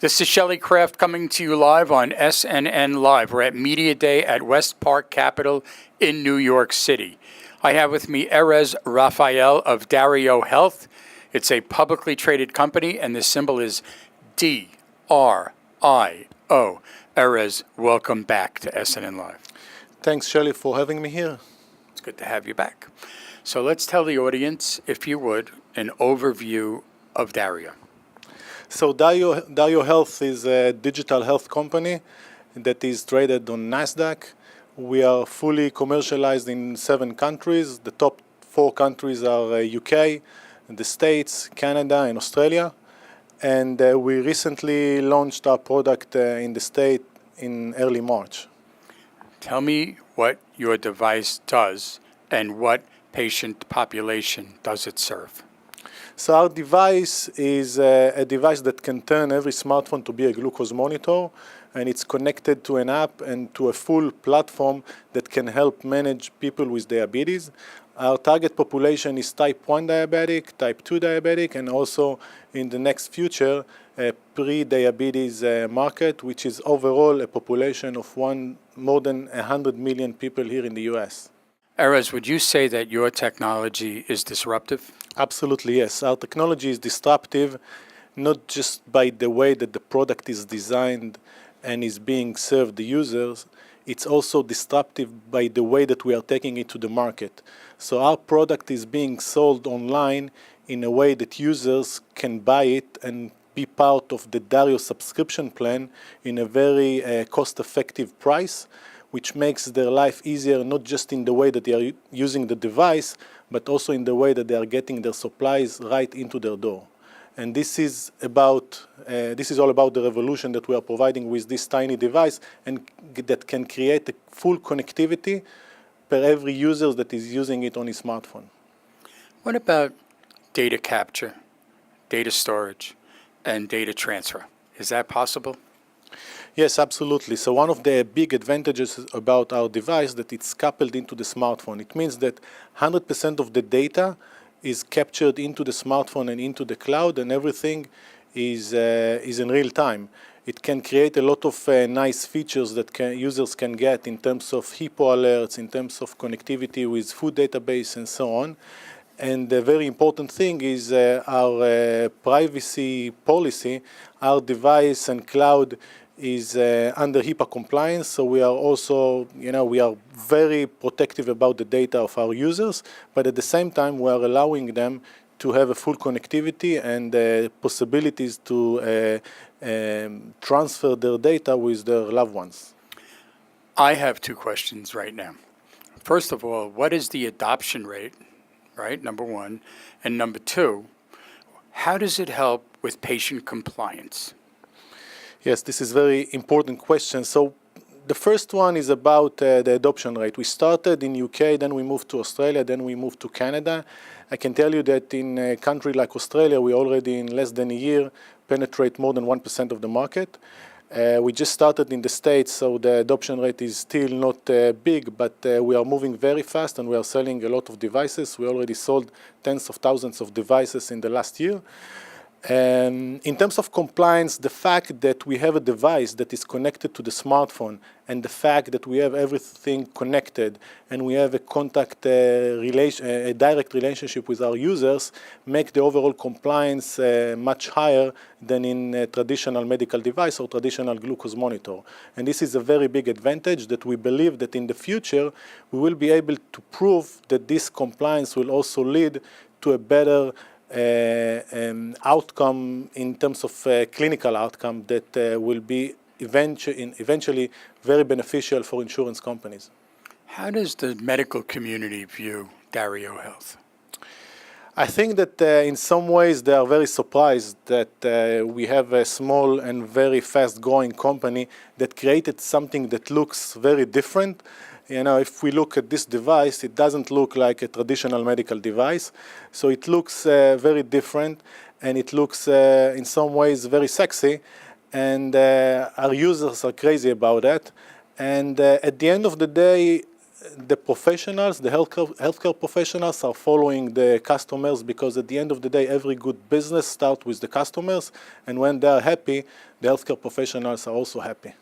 This is Shelley Kraft coming to you live on SNNLive. We're at Media Day at WestPark Capital in New York City. I have with me Erez Raphael of DarioHealth. It's a publicly traded company, and the symbol is DRIO. Erez, welcome back to SNNLive. Thanks, Shelley, for having me here. It's good to have you back. So let's tell the audience, if you would, an overview of Dario. So DarioHealth is a digital health company that is traded on NASDAQ. We are fully commercialized in 7 countries. The top 4 countries are UK, the States, Canada, and Australia. And we recently launched our product in the States in early March. Tell me what your device does and what patient population does it serve. So our device is a device that can turn every smartphone to be a glucose monitor, and it's connected to an app and to a full platform that can help manage people with diabetes. Our target population is type 1 diabetic, type 2 diabetic, and also in the next future, a pre-diabetes market, which is overall a population of more than 100 million people here in the US. Erez, would you say that your technology is disruptive? Absolutely, yes. Our technology is disruptive, not just by the way that the product is designed and is being served the users. It's also disruptive by the way that we are taking it to the market. So our product is being sold online in a way that users can buy it and be part of the Dario subscription plan in a very cost-effective price, which makes their life easier, not just in the way that they are using the device, but also in the way that they are getting their supplies right into their door. And this is all about the revolution that we are providing with this tiny device, and that can create a full connectivity per every user that is using it on his smartphone. What about data capture, data storage, and data transfer? Is that possible? Yes, absolutely. So one of the big advantages about our device that it's coupled into the smartphone. It means that 100% of the data is captured into the smartphone and into the cloud, and everything is in real time. It can create a lot of nice features that users can get in terms of HIPAA alerts, in terms of connectivity with food database, and so on. And the very important thing is our privacy policy. Our device and cloud is under HIPAA compliance, so we are also, we are very protective about the data of our users, but at the same time we are allowing them to have a full connectivity and possibilities to transfer their data with their loved ones. I have 2 questions right now. First of all, what is the adoption rate, right, number 1? And number 2, how does it help with patient compliance? Yes, this is a very important question. So the first one is about the adoption rate. We started in UK, then we moved to Australia, then we moved to Canada. I can tell you that in a country like Australia, we already in less than a year penetrate more than 1% of the market. We just started in the States, so the adoption rate is still not big, but we are moving very fast and we are selling a lot of devices. We already sold tens of thousands of devices in the last year. In terms of compliance, the fact that we have a device that is connected to the smartphone, and the fact that we have everything connected and we have a direct relationship with our users, make the overall compliance much higher than in a traditional medical device or traditional glucose monitor. And this is a very big advantage that we believe that in the future we will be able to prove that this compliance will also lead to a better outcome in terms of clinical outcome that will be eventually very beneficial for insurance companies. How does the medical community view DarioHealth? I think that in some ways they are very surprised that we have a small and very fast-growing company that created something that looks very different. If we look at this device, it doesn't look like a traditional medical device. So it looks very different, and it looks in some ways very sexy. And our users are crazy about that. And at the end of the day, the professionals, the healthcare professionals are following the customers, because at the end of the day, every good business starts with the customers, and when they are happy, the healthcare professionals are also happy.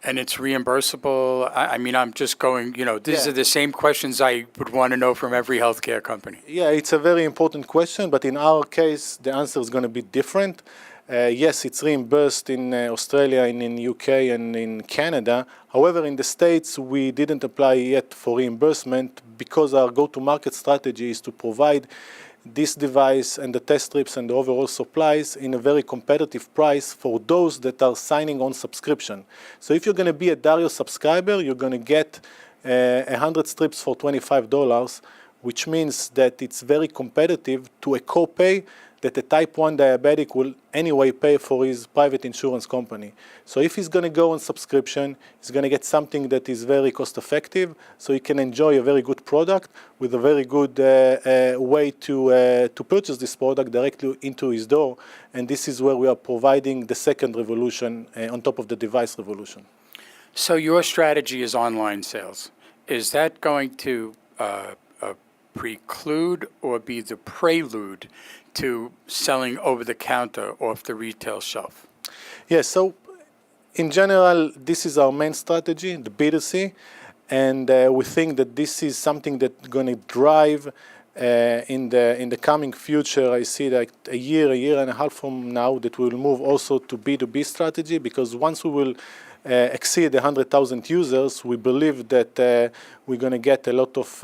And it's reimbursable. I mean, I'm just going, these Yeah. are the same questions I would want to know from every healthcare company. Yeah, it's a very important question, but in our case, the answer is going to be different. Yes, it's reimbursed in Australia and in UK and in Canada. However, in the States, we didn't apply yet for reimbursement because our go-to-market strategy is to provide this device and the test strips and the overall supplies in a very competitive price for those that are signing on subscription. So if you're going to be a Dario subscriber, you're going to get 100 strips for $25, which means that it's very competitive to a copay that a type 1 diabetic will anyway pay for his private insurance company. So if he's going to go on subscription, he's going to get something that is very cost effective, so he can enjoy a very good product with a very good way to purchase this product directly into his door. And this is where we are providing the second revolution on top of the device revolution. So your strategy is online sales. Is that going to preclude or be the prelude to selling over the counter off the retail shelf? Yes, so in general, this is our main strategy, the B2C, and we think that this is something that's going to drive in the coming future. I see like a year and a half from now that we will move also to B2B strategy, because once we will exceed 100,000 users, we believe that we're going to get a lot of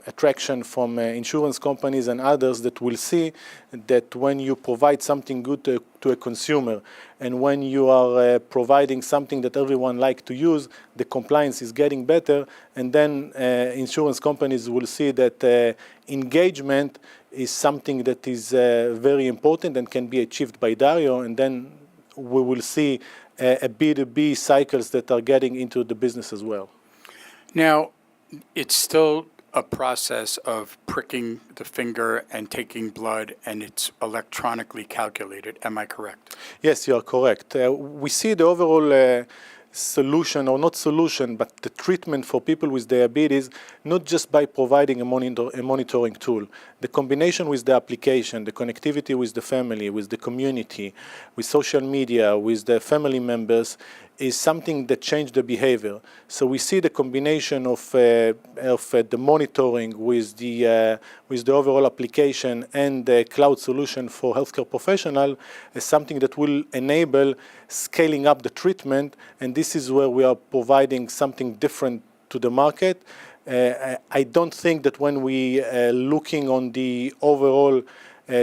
attraction from insurance companies and others that will see that when you provide something good to a consumer, and when you are providing something that everyone likes to use, the compliance is getting better, and then insurance companies will see that engagement is something that is very important and can be achieved by Dario, and then we will see a B2B cycles that are getting into the business as well. Now, it's still a process of pricking the finger and taking blood, and it's electronically calculated. Am I correct? Yes, you are correct. We see the overall solution, or not solution, but the treatment for people with diabetes, not just by providing a monitoring tool. The combination with the application, the connectivity with the family, with the community, with social media, with the family members, is something that changed the behavior. So we see the combination of the monitoring with the overall application and the cloud solution for healthcare professional as something that will enable scaling up the treatment, and this is where we are providing something different to the market. I don't think that when we looking on the overall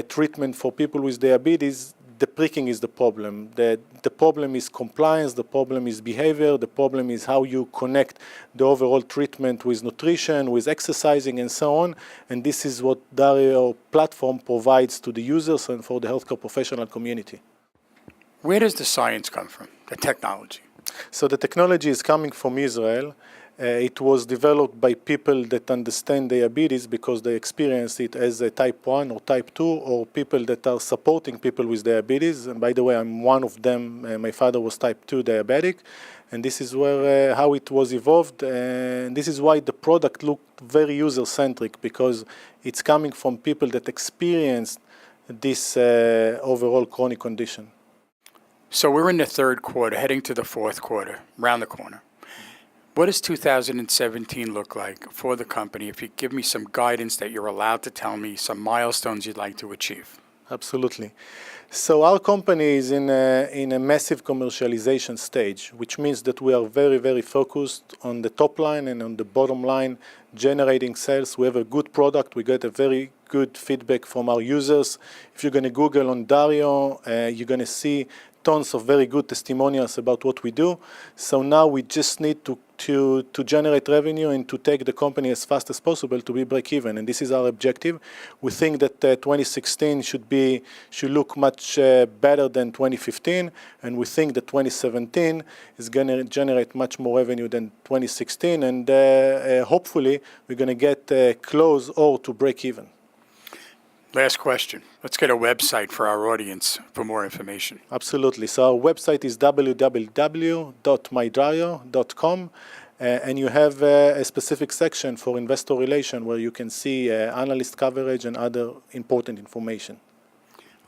treatment for people with diabetes, the pricking is the problem. The problem is compliance, the problem is behavior, the problem is how you connect the overall treatment with nutrition, with exercising, and so on. And this is what Dario platform provides to the users and for the healthcare professional community. Where does the science come from, the technology? So the technology is coming from Israel. It was developed by people that understand diabetes because they experience it as a type 1 or type 2, or people that are supporting people with diabetes. And by the way, I'm one of them. My father was type 2 diabetic. And this is where how it was evolved. And this is why the product looked very user-centric, because it's coming from people that experienced this overall chronic condition. So we're in the third quarter, heading to the fourth quarter, around the corner. What does 2017 look like for the company? If you give me some guidance that you're allowed to tell me, some milestones you'd like to achieve. Absolutely. So our company is in a massive commercialization stage, which means that we are very, very focused on the top line and on the bottom line, generating sales. We have a good product. We get a very good feedback from our users. If you're going to Google on Dario, you're going to see tons of very good testimonials about what we do. So now we just need to generate revenue and to take the company as fast as possible to be break even, and this is our objective. We think that 2016 should look much better than 2015, and we think that 2017 is going to generate much more revenue than 2016, and hopefully we're going to get close or to break even. Last question. Let's get a website for our audience for more information. Absolutely. So our website is www.mydario.com, And you have a specific section for investor relation where you can see analyst coverage and other important information.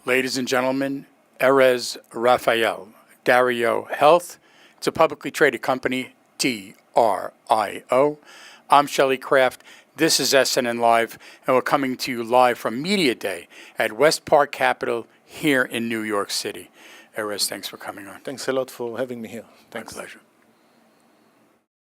Ladies and gentlemen, Erez Raphael, Dario Health. It's a publicly traded company, DRIO. I'm Shelley Kraft. This is SNNLive, and we're coming to you live from Media Day at WestPark Capital here in New York City. Erez, thanks for coming on. Thanks a lot for having me here. Thanks. My pleasure.